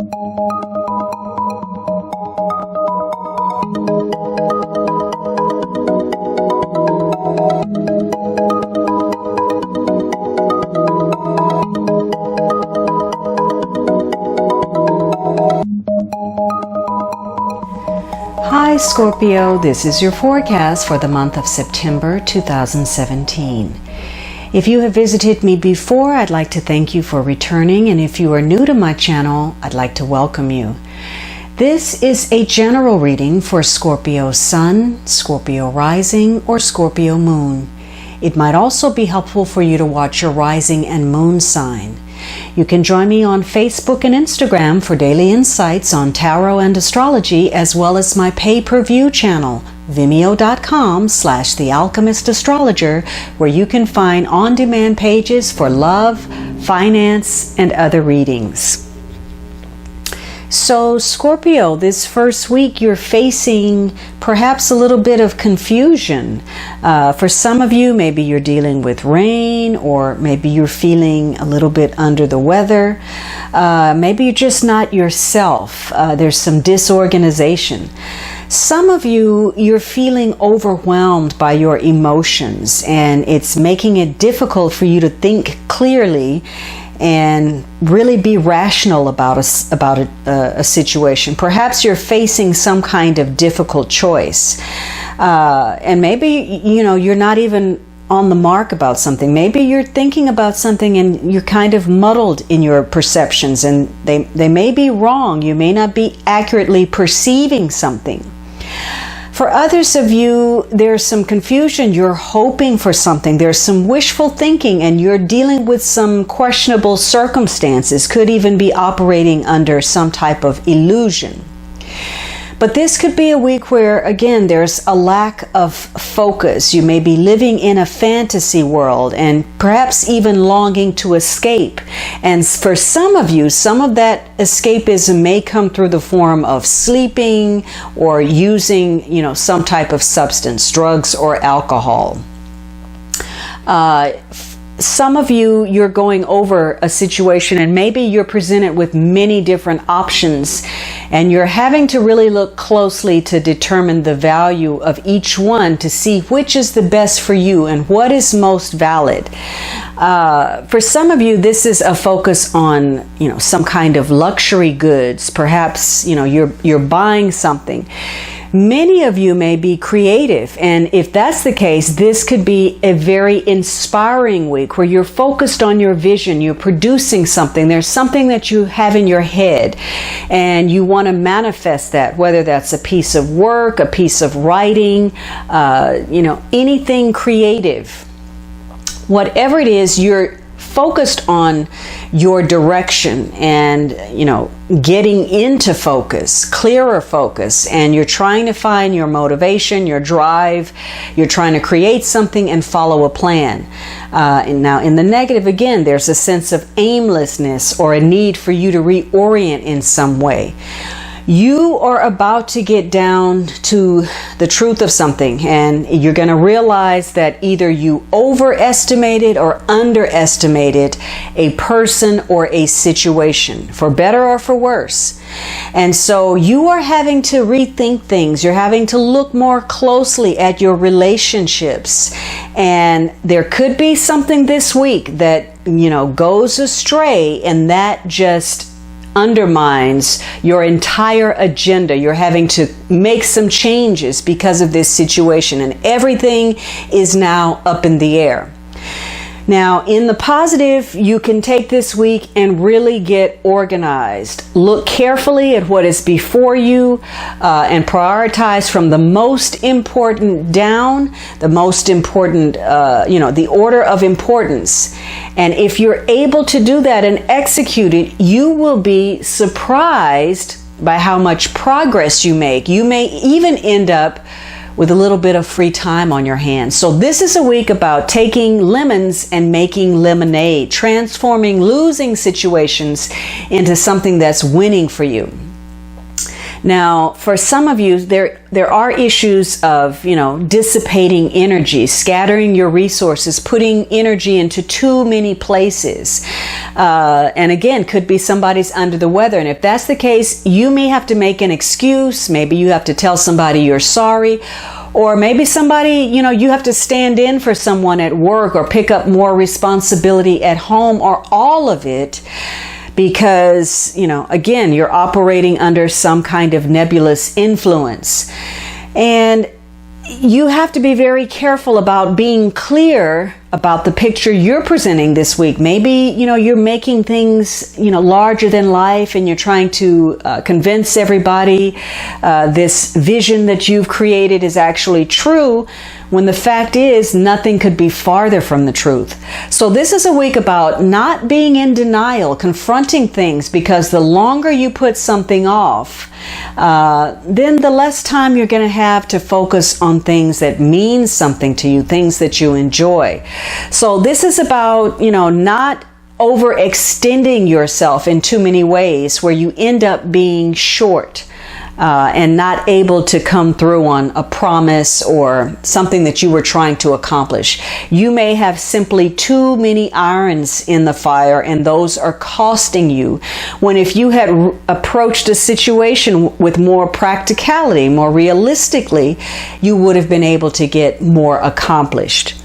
Hi Scorpio, this is your forecast for the month of September 2017. If you have visited me before, I'd like to thank you for returning, and if you are new to my channel, I'd like to welcome you. This is a general reading for Scorpio Sun, Scorpio Rising, or Scorpio Moon. It might also be helpful for you to watch your rising and moon sign. You can join me on Facebook and Instagram for daily insights on tarot and astrology, as well as my pay-per-view channel, vimeo.com/The Alchemist Astrologer, where you can find on-demand pages for love, finance, and other readings. So Scorpio, this first week you're facing perhaps a little bit of confusion. For some of you, maybe you're dealing with rain, or maybe you're feeling a little bit under the weather. Maybe you're just not yourself. There's some disorganization. Some of you, you're feeling overwhelmed by your emotions, and it's making it difficult for you to think clearly and really be rational about a situation. Perhaps you're facing some kind of difficult choice, and maybe you're not even on the mark about something. Maybe you're thinking about something and you're kind of muddled in your perceptions, and they may be wrong. You may not be accurately perceiving something. For others of you, there's some confusion. You're hoping for something. There's some wishful thinking, and you're dealing with some questionable circumstances. Could even be operating under some type of illusion. But this could be a week where, again, there's a lack of focus. You may be living in a fantasy world and perhaps even longing to escape. And for some of you, some of that escapism may come through the form of sleeping or using, some type of substance, drugs or alcohol. Some of you, you're going over a situation and maybe you're presented with many different options, and you're having to really look closely to determine the value of each one to see which is the best for you and what is most valid. For some of you, this is a focus on, some kind of luxury goods. Perhaps, you're buying something. Many of you may be creative, and if that's the case, this could be a very inspiring week where you're focused on your vision, you're producing something, there's something that you have in your head, and you want to manifest that, whether that's a piece of work, a piece of writing, anything creative. Whatever it is, you're focused on your direction and, getting into focus, clearer focus, and you're trying to find your motivation, your drive. You're trying to create something and follow a plan. And now in the negative, again, there's a sense of aimlessness or a need for you to reorient in some way. You are about to get down to the truth of something, and you're going to realize that either you overestimated or underestimated a person or a situation, for better or for worse. And so you are having to rethink things. You're having to look more closely at your relationships. And there could be something this week that, goes astray, and that just undermines your entire agenda. You're having to make some changes because of this situation, and everything is now up in the air. Now, in the positive, you can take this week and really get organized. Look carefully at what is before you and prioritize from the most important down, the most important, the order of importance. And if you're able to do that and execute it, you will be surprised by how much progress you make. You may even end up with a little bit of free time on your hands. So this is a week about taking lemons and making lemonade, transforming losing situations into something that's winning for you. Now, for some of you, there are issues of, dissipating energy, scattering your resources, putting energy into too many places. And again, could be somebody's under the weather. And if that's the case, you may have to make an excuse. Maybe you have to tell somebody you're sorry. Or maybe somebody, you have to stand in for someone at work or pick up more responsibility at home, or all of it. Because, again, you're operating under some kind of nebulous influence. And you have to be very careful about being clear about the picture you're presenting this week. Maybe, you're making things, larger than life, and you're trying to convince everybody this vision that you've created is actually true, when the fact is nothing could be farther from the truth. So this is a week about not being in denial, confronting things, because the longer you put something off, then the less time you're going to have to focus on things that mean something to you, things that you enjoy. So this is about, not overextending yourself in too many ways where you end up being short and not able to come through on a promise or something that you were trying to accomplish. You may have simply too many irons in the fire, and those are costing you. When if you had approached a situation with more practicality, more realistically, you would have been able to get more accomplished.